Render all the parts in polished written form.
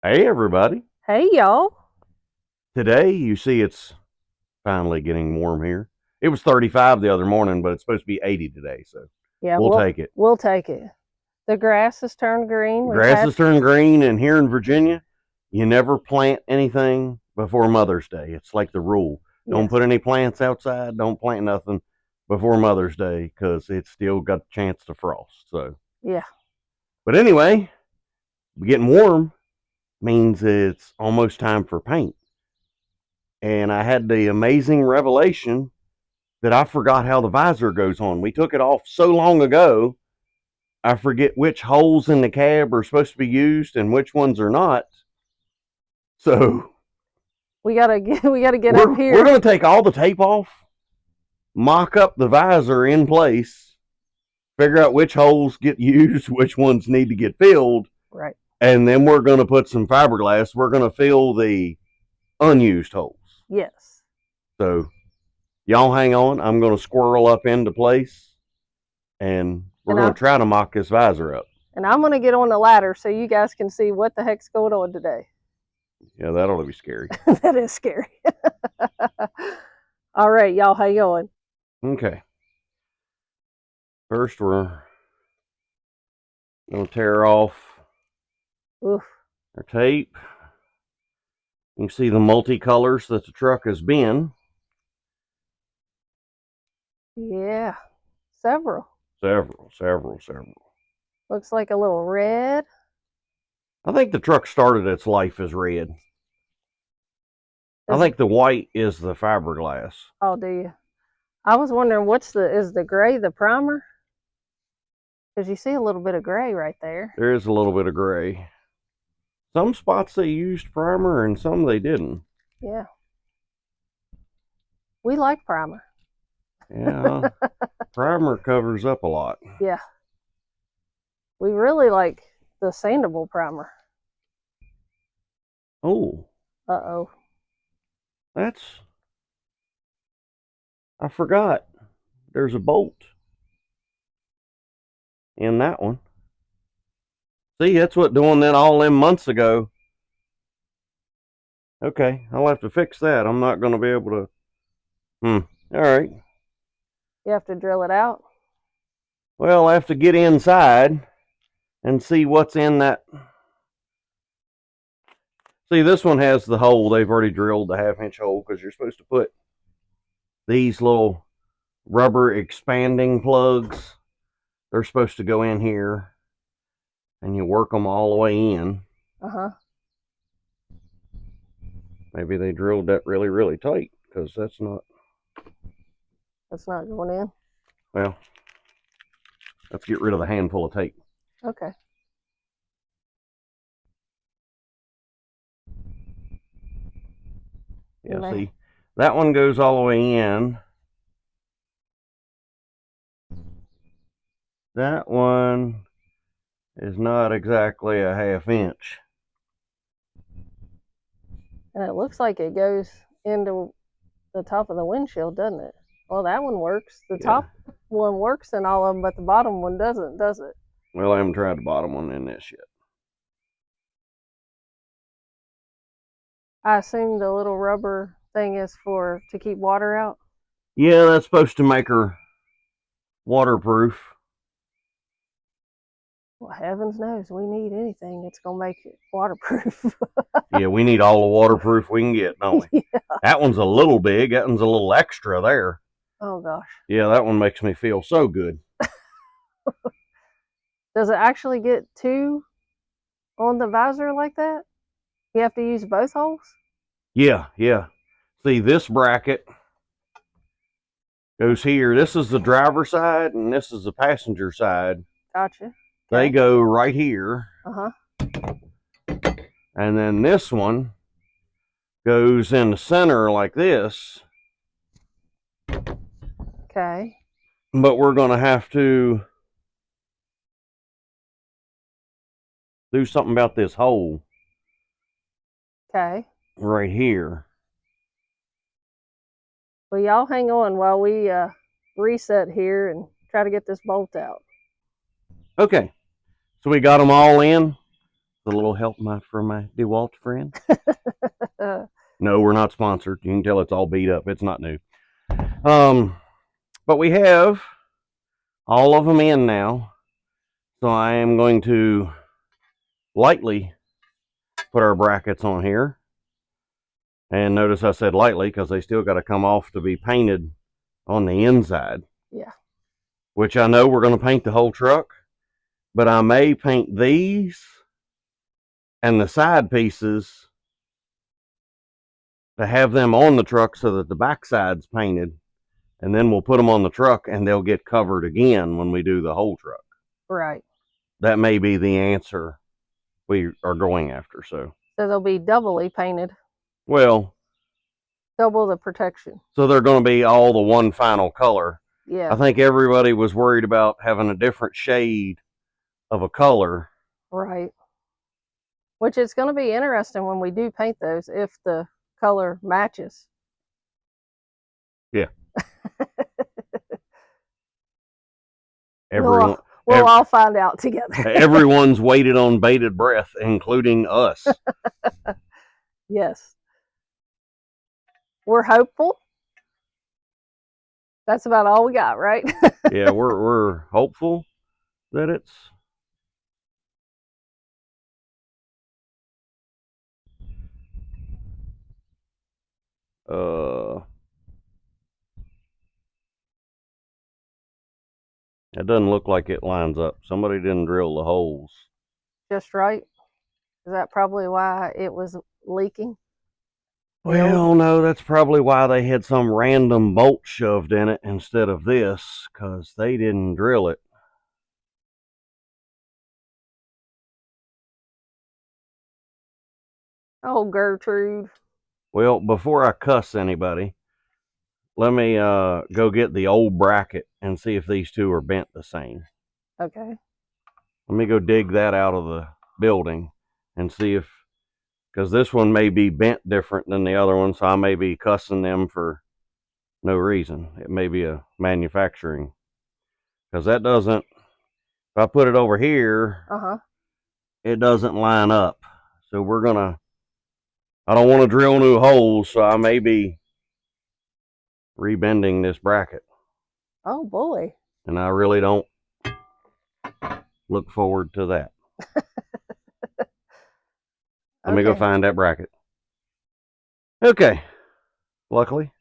Hey everybody. Hey y'all. Today you see it's finally getting warm here. It was 35 the other morning, but it's supposed to be 80 today, so Yeah, we'll take it. we'll take it. The grass has turned green. The We've grass had has turned green, and here in Virginia, you never plant anything before Mother's Day. It's like the rule. Don't yes. put any plants outside, don't plant nothing before Mother's Day because it's still got a chance to frost. So, Yeah. but anyway, getting warm means it's almost time for paint. And I had the amazing revelation that I forgot how the visor goes on. We took it off so long ago, I forget which holes in the cab are supposed to be used and which ones are not. So We gotta get up we're here. going to take all the tape off, mock up the visor in place, figure out which holes get used, which ones need to get filled, Right. and then we're going to put some fiberglass. We're going to fill the unused holes. Yes. So y'all hang on. I'm going to squirrel up into place, and we're And going I to try to mock this visor up. and I'm gonna get on the ladder so you guys can see what the heck's going on today. Yeah, that ought to be scary. That is scary. All right, y'all hang on. Okay. First, we're going to tear off Oof. our tape. You can see the multicolors that the truck has been. Yeah. Several. Several. Looks like a little red. I think the truck started its life as red. I Is think the white is the fiberglass. Oh, do you? I was wondering is the gray the primer? Because you see a little bit of gray right there. There is a little bit of gray. Some spots they used primer and some they didn't. Yeah. We like primer. Yeah, primer covers up a lot. Yeah. We really like the sandable primer. Oh, Uh-oh. that's, I forgot. There's a bolt in that one. See, that's what doing that all them months ago. Okay, I'll have to fix that. I'm not going to be able to. All right. You have to drill it out. Well, I have to get inside and see what's in that. See, this one has the hole. They've already drilled the half-inch hole because you're supposed to put these little rubber expanding plugs. They're supposed to go in here and you work them all the way in. Uh-huh. Maybe they drilled that really tight because that's not. That's not going in. Well, let's get rid of the handful of tape. Okay. Yeah, see, that one goes all the way in. That one is not exactly a half inch. And it looks like it goes into the top of the windshield, doesn't it? Well, that one works. The Yeah. top one works in all of them, but the bottom one doesn't, does it? Well, I haven't tried the bottom one in this yet. I assume the little rubber thing is to keep water out. Yeah, that's supposed to make her waterproof. Well, heavens knows we need anything that's gonna make it waterproof. Yeah, we need all the waterproof we can get, don't we? Yeah. That one's a little big. That one's a little extra there. Oh gosh. Yeah, that one makes me feel so good. Does it actually get two on the visor like that? You have to use both holes? Yeah. See, this bracket goes here. This is the driver side, and this is the passenger side. Gotcha. Okay. They go right here. Uh-huh. And then this one goes in the center like this. Okay. But we're going to have to do something about this hole Okay. right here. Well, y'all hang on while we reset here and try to get this bolt out. Okay, so we got them all in. a little help from my DeWalt friend. Uh, No, we're not sponsored. You can tell it's all beat up. It's not new. But we have all of them in now. So I am going to lightly put our brackets on here. And notice I said lightly because they still got to come off to be painted on the inside. yeah. Which I know we're going to paint the whole truck. But I may paint these and the side pieces to have them on the truck so that the backside's painted. And then we'll put them on the truck and they'll get covered again when we do the whole truck. Right. That may be the answer we are going after. So they'll be doubly painted. Well, double the protection. So they're going to be all the one final color. Yeah. I think everybody was worried about having a different shade of a color. Right. Which is going to be interesting when we do paint those if the color matches. Yeah. We'll all find out together. Everyone's waited on bated breath, including us. Yes. We're hopeful. That's about all we got, right? Yeah, we're hopeful that it's it doesn't look like it lines up. Somebody didn't drill the holes just right. Is that probably why it was leaking? Well, no, that's probably why they had some random bolt shoved in it instead of this, because they didn't drill it. Oh, Gertrude. Well, before I cuss anybody, let me go get the old bracket and see if these two are bent the same. Okay. Let me go dig that out of the building and see if, because this one may be bent different than the other one, so I may be cussing them for no reason. It may be a manufacturing, because that doesn't, if I put it over here, it doesn't line up. So we're gonna, I don't want to drill new holes, so I may be rebending this bracket. Oh boy. And I really don't look forward to that. Let me go find that bracket. Okay. Luckily,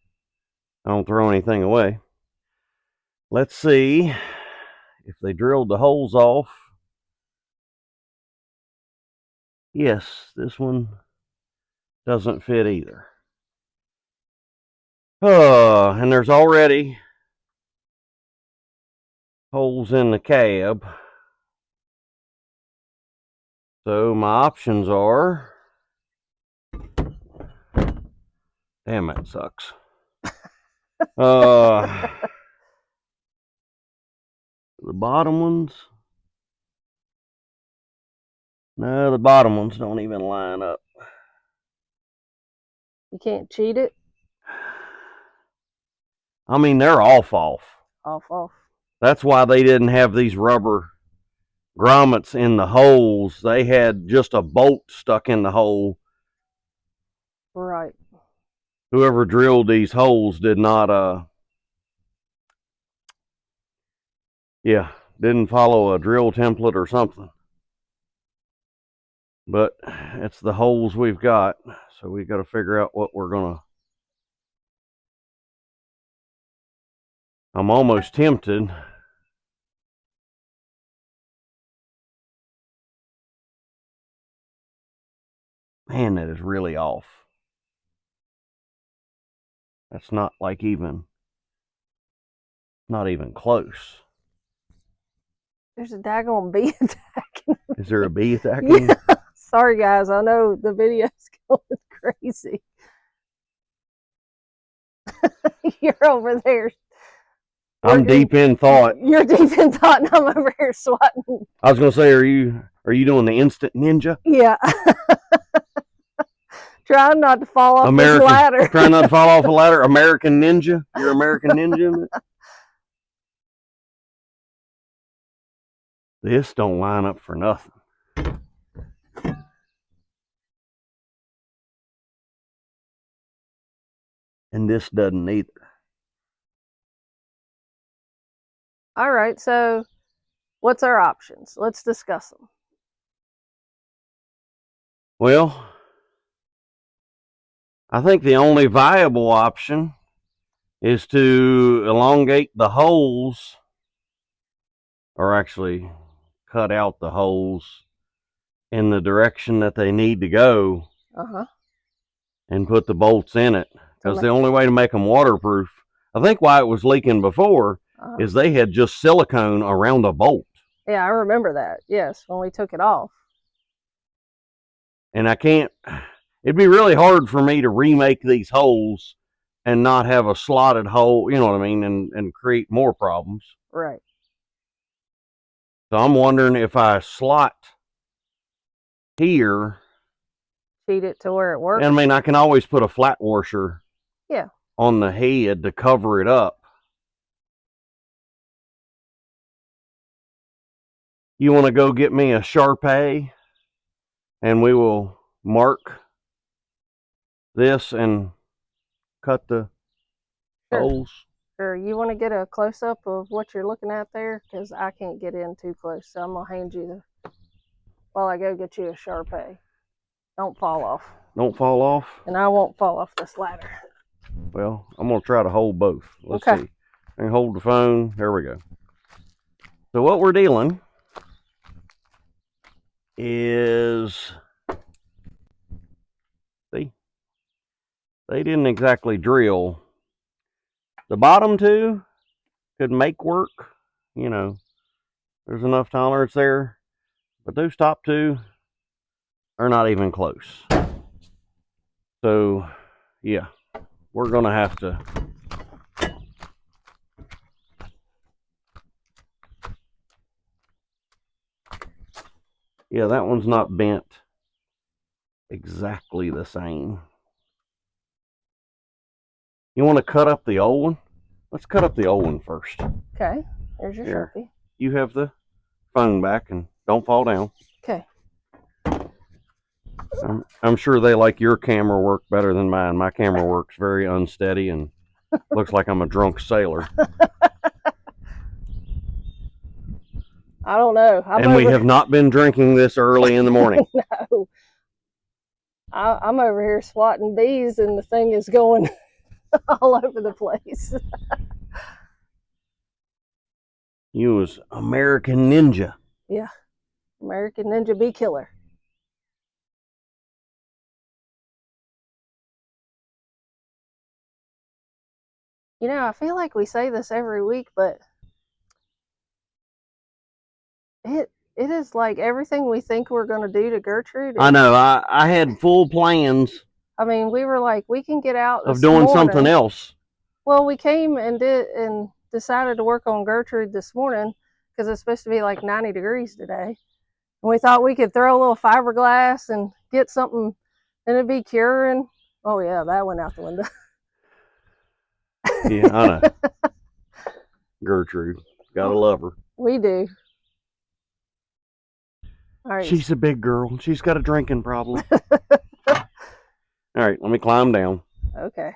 I don't throw anything away. Let's see if they drilled the holes off. Yes, this one doesn't fit either. And there's already holes in the cab. So my options are, damn, that sucks. The bottom ones, no, the bottom ones don't even line up. You can't cheat it? I mean, they're off. Off. That's why they didn't have these rubber grommets in the holes. They had just a bolt stuck in the hole. Right. Whoever drilled these holes did not, didn't follow a drill template or something. But it's the holes we've got, so we got to figure out what we're gonna. I'm almost tempted. Man, that is really off. That's not like not even close. There's a daggone bee attacking. Is there a bee attacking? Yeah. Sorry, guys. I know the video's going crazy. You're over there. I'm deep in thought. You're deep in thought, and I'm over here swatting. I was gonna say, are you doing the instant ninja? Yeah. Trying not to fall off this ladder. Trying not to fall off a ladder. American Ninja. You're American Ninja. This don't line up for nothing. and this doesn't either. All right, so what's our options? Let's discuss them. Well, I think the only viable option is to elongate the holes, or actually cut out the holes in the direction that they need to go and put the bolts in it. Because the only way to make them waterproof, I think why it was leaking before, is they had just silicone around a bolt. Yeah, I remember that. Yes, when we took it off. And I can't, it'd be really hard for me to remake these holes and not have a slotted hole, you know what I mean, and create more problems. Right. So I'm wondering if I slot here, feed it to where it works. And I mean, I can always put a flat washer on the head to cover it up. You want to go get me a Sharpie and we will mark this and cut the holes? Sure. You want to get a close-up of what you're looking at there? Because I can't get in too close, so I'm going to hand you while I go get you a Sharpie. Don't fall off. Don't fall off? And I won't fall off this ladder. Well, I'm going to try to hold both. Let's see. I can hold the phone. There we go. So what we're dealing is, see, they didn't exactly drill. The bottom two could make work, you know, there's enough tolerance there, but those top two are not even close. So yeah, we're gonna have to that one's not bent exactly the same. You want to cut up the old one? Let's cut up the old one first. Okay, there's your Sharpie. You have the phone back and don't fall down. Okay. I'm sure they like your camera work better than mine. My camera works very unsteady and looks like I'm a drunk sailor. I don't know. And we have not been drinking this early in the morning. No. I'm over here swatting bees and the thing is going all over the place. You was American Ninja. Yeah. American Ninja Bee Killer. You know, I feel like we say this every week, but it is like everything we think we're going to do to Gertrude. I know. I had full plans. I mean, we were like, we can get out of doing something else. Well, we came and decided to work on Gertrude this morning because it's supposed to be like 90 degrees today. And we thought we could throw a little fiberglass and get something and it'd be curing. Oh yeah, that went out the window. Yeah, I know. Gertrude. Gotta love her. We do. All right. She's a big girl. She's got a drinking problem. All right, let me climb down. Okay.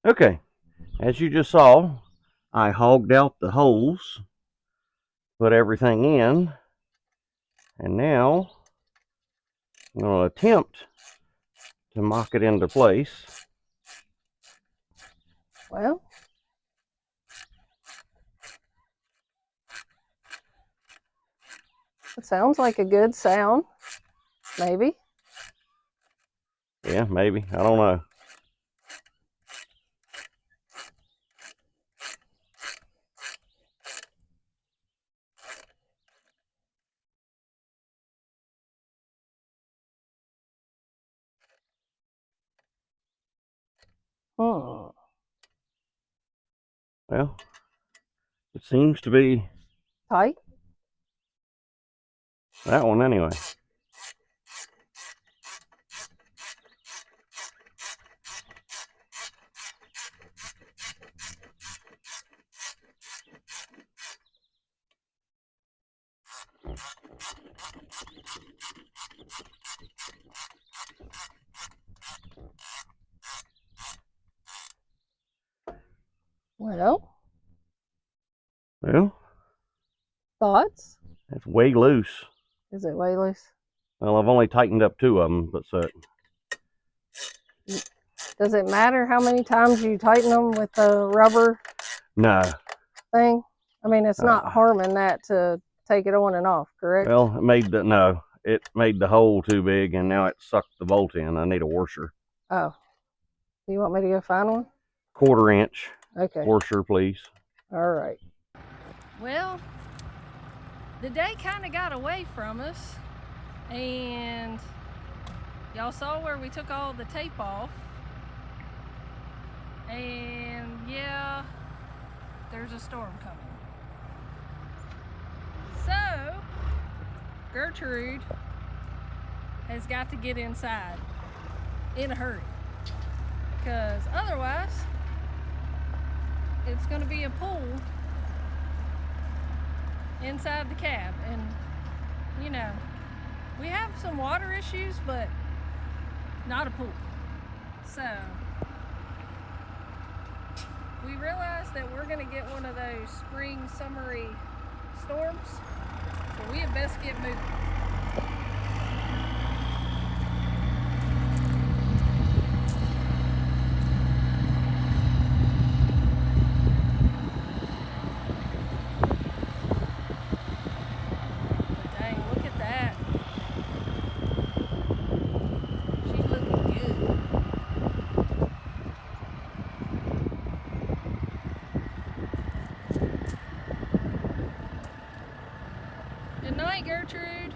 Okay, as you just saw, I hogged out the holes, put everything in, and now I'm going to attempt to mock it into place. Well, it sounds like a good sound. Maybe. Yeah, maybe. I don't know. Well, It seems to be Tight? that one anyway. Well, Well, thoughts? it's way loose. Is it way loose? Well, I've only tightened up 2 of them, but so Does it matter how many times you tighten them with the rubber no. thing? I mean, it's not harming that to take it on and off, correct? Well, it made the hole too big, and now it sucked the bolt in. I need a washer. Oh, you want me to go find one? 1/4 inch Okay. washer, please. All right. Well, the day kind of got away from us, and y'all saw where we took all the tape off. And yeah, there's a storm coming. So, Gertrude has got to get inside in a hurry, because otherwise it's going to be a pool inside the cab. And you know, we have some water issues, but not a pool. So we realized that we're going to get one of those spring summery storms, so we had best get moving. But dang, look at that. She's looking good. Good night, Gertrude.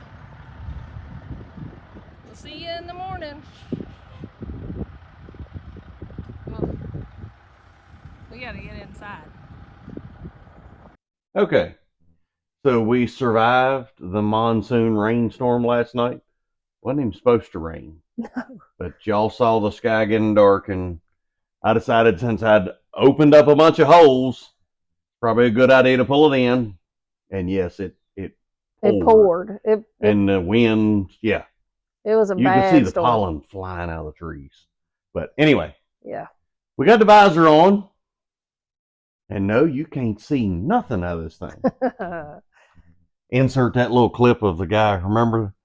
We'll see you in the morning. Ugh. We gotta get inside. Okay. So we survived the monsoon rainstorm last night. Wasn't even supposed to rain. No. But y'all saw the sky getting dark, and I decided since I'd opened up a bunch of holes, probably a good idea to pull it in. And yes, it poured. And the wind, yeah. It was a You bad could see the storm. pollen flying out of the trees. But anyway, Yeah. we got the visor on. And no, you can't see nothing out of this thing. Insert that little clip of the guy, remember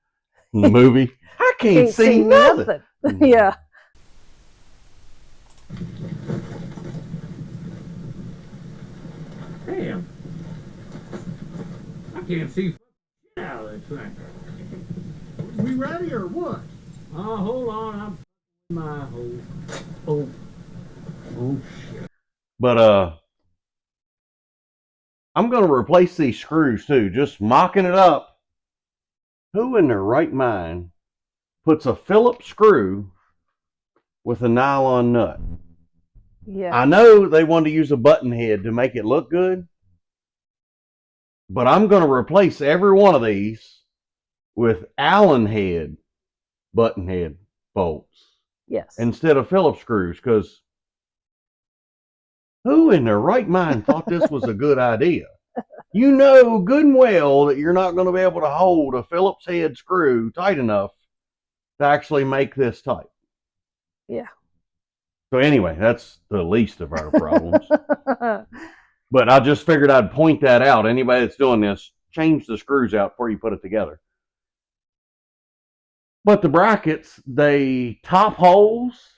in the movie? I can't see nothing. Yeah. Damn. I can't see shit out of this thing. We ready or what? Oh, hold on. I'm my hole. Oh, shit. But I'm going to replace these screws too, just mocking it up. Who in their right mind puts a Phillips screw with a nylon nut? Yeah. I know they wanted to use a button head to make it look good, but I'm going to replace every one of these with Allen head button head bolts. Yes. Instead of Phillips screws, because who in their right mind thought this was a good idea? You know good and well that you're not going to be able to hold a Phillips head screw tight enough to actually make this tight. Yeah. So anyway, that's the least of our problems. But I just figured I'd point that out. Anybody that's doing this, change the screws out before you put it together. But the brackets, they top holes,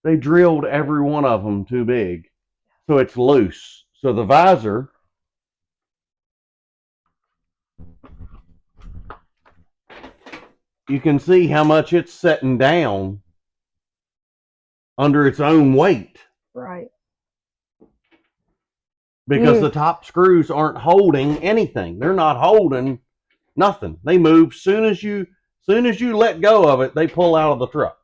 they drilled every one of them too big. So it's loose. So the visor, you can see how much it's setting down under its own weight. Right. Because the top screws aren't holding anything. They're not holding nothing. They move soon as you let go of it, they pull out of the truck.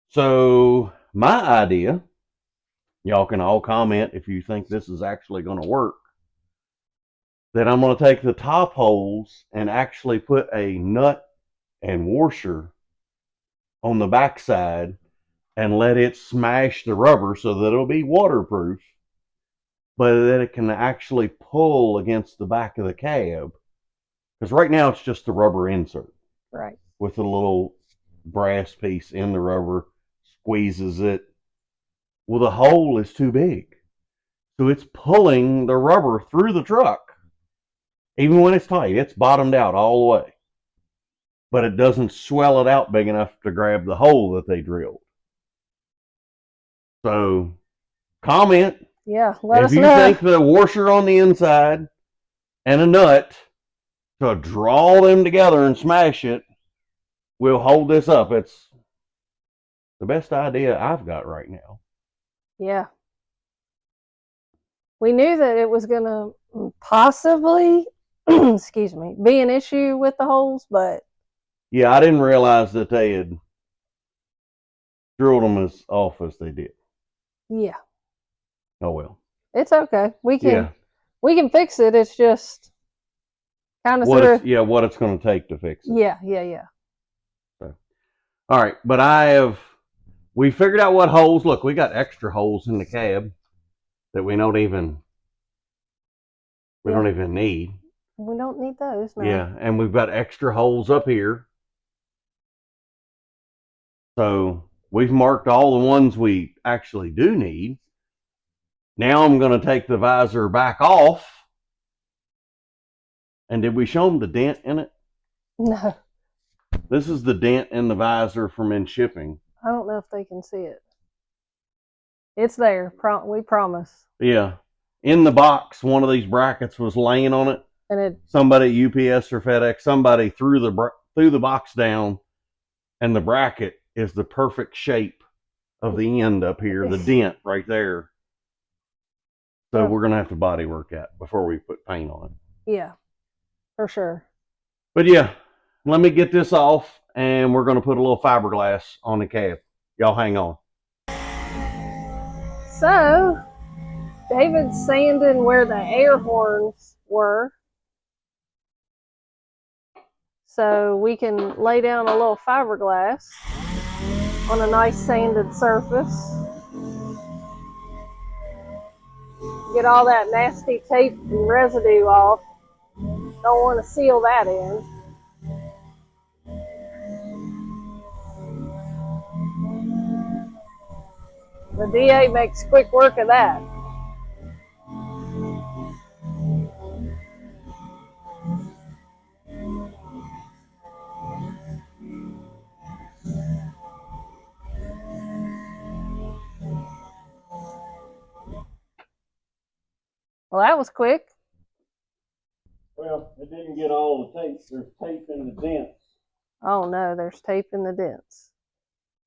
So my idea y'all can all comment if you think this is actually going to work. Then I'm going to take the top holes and actually put a nut and washer on the backside and let it smash the rubber so that it'll be waterproof, but that it can actually pull against the back of the cab. Because right now it's just the rubber insert. Right. With a little brass piece in the rubber, squeezes it. Well, the hole is too big. So it's pulling the rubber through the truck. Even when it's tight, it's bottomed out all the way. But it doesn't swell it out big enough to grab the hole that they drilled. So, comment Yeah, let if us you know. think the washer on the inside and a nut to draw them together and smash it will hold this up. It's the best idea I've got right now. Yeah. We knew that it was going to possibly, excuse me, be an issue with the holes, but Yeah, I didn't realize that they had drilled them as off as they did. yeah, Oh well. it's okay. We Yeah. can fix it. It's just kind of What sort it's of what it's going to take to fix it. yeah. So, all right, but we figured out what holes. Look, we got extra holes in the cab that we don't even need. We don't need those now. Yeah, and we've got extra holes up here. So we've marked all the ones we actually do need. Now I'm going to take the visor back off. And did we show them the dent in it? No, This is the dent in the visor from in shipping. I don't know if they can see it. It's there. We promise. Yeah. In the box, one of these brackets was laying on it. And somebody at UPS or FedEx, somebody threw the box down, and the bracket is the perfect shape of the end up here, the dent right there. So we're going to have to body work that before we put paint on it. Yeah, for sure. But yeah, let me get this off, and we're going to put a little fiberglass on the cab. Y'all hang on. So, David's sanding where the air horns were, so we can lay down a little fiberglass on a nice sanded surface. Get all that nasty tape and residue off. Don't want to seal that in. The DA makes quick work of that. Well, that was quick. Well, it didn't get all the tape. There's tape in the dents. Oh no, there's tape in the dents.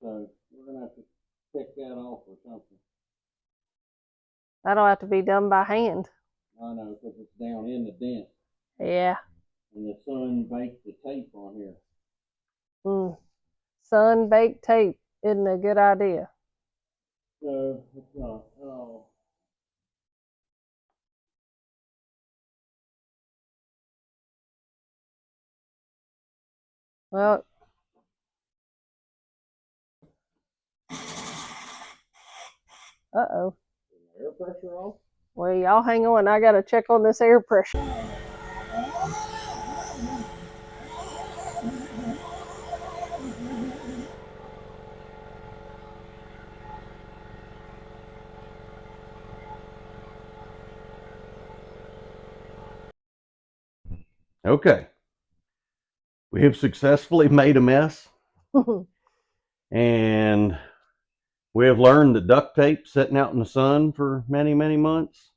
So we're going to have to pick that off or something. That'll have to be done by hand. I know, because it's down in the dent. Yeah. And the sun baked the tape on here. Sun baked tape isn't a good idea. No, it's not. Oh. Well, uh-oh. Air pressure off? Well, y'all hang on. I got to check on this air pressure. Okay. We have successfully made a mess. And we have learned that duct tape sitting out in the sun for many, many months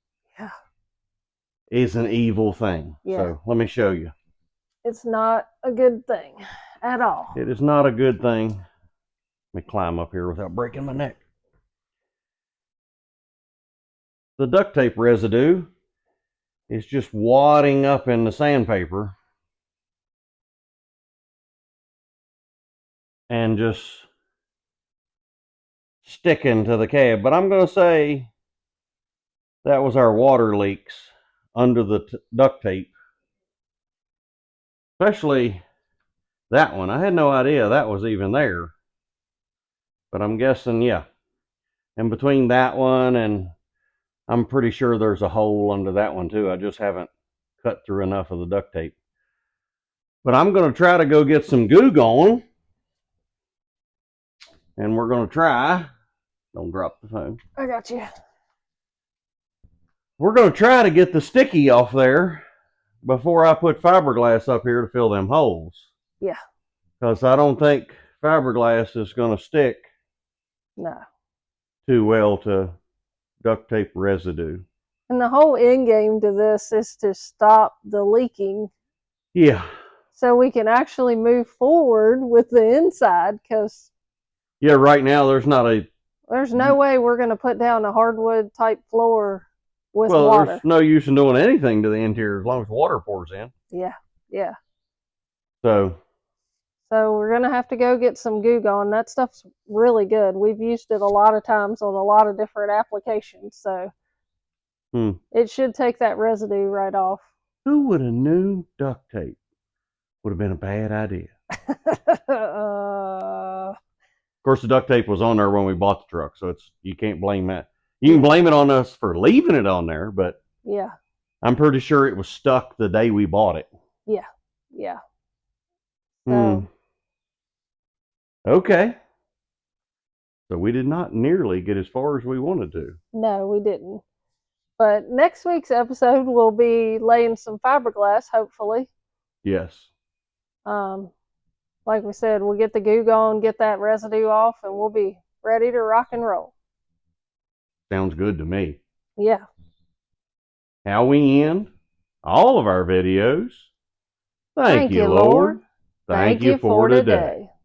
is an evil thing. Yeah. So let me show you. It's not a good thing at all. It is not a good thing. Let me climb up here without breaking my neck. The duct tape residue is just wadding up in the sandpaper and just sticking to the cab. But I'm going to say that was our water leaks under the duct tape. Especially that one. I had no idea that was even there. But I'm guessing, yeah. And between that one and I'm pretty sure there's a hole under that one too. I just haven't cut through enough of the duct tape. But I'm going to try to go get some goo going. And we're going to try. Don't drop the phone. I got you. We're going to try to get the sticky off there before I put fiberglass up here to fill them holes. Yeah. Because I don't think fiberglass is going to stick No. too well to duct tape residue. And the whole end game to this is to stop the leaking. Yeah. So we can actually move forward with the inside, because Yeah, right now there's not a... there's no way we're going to put down a hardwood type floor with well, water. there's no use in doing anything to the interior as long as water pours in. Yeah, yeah. So we're going to have to go get some goo going. That stuff's really good. We've used it a lot of times on a lot of different applications. So it should take that residue right off. who would have knew duct tape would have been a bad idea? Of course, the duct tape was on there when we bought the truck, so you can't blame that. You can blame it on us for leaving it on there, but yeah, I'm pretty sure it was stuck the day we bought it. yeah, yeah. So, okay. So we did not nearly get as far as we wanted to. no, we didn't. But next week's episode will be laying some fiberglass, hopefully. Yes. Like we said, we'll get the goo going, get that residue off, and we'll be ready to rock and roll. Sounds good to me. Yeah. How we end all of our videos. Thank you, Lord. Thank you for today.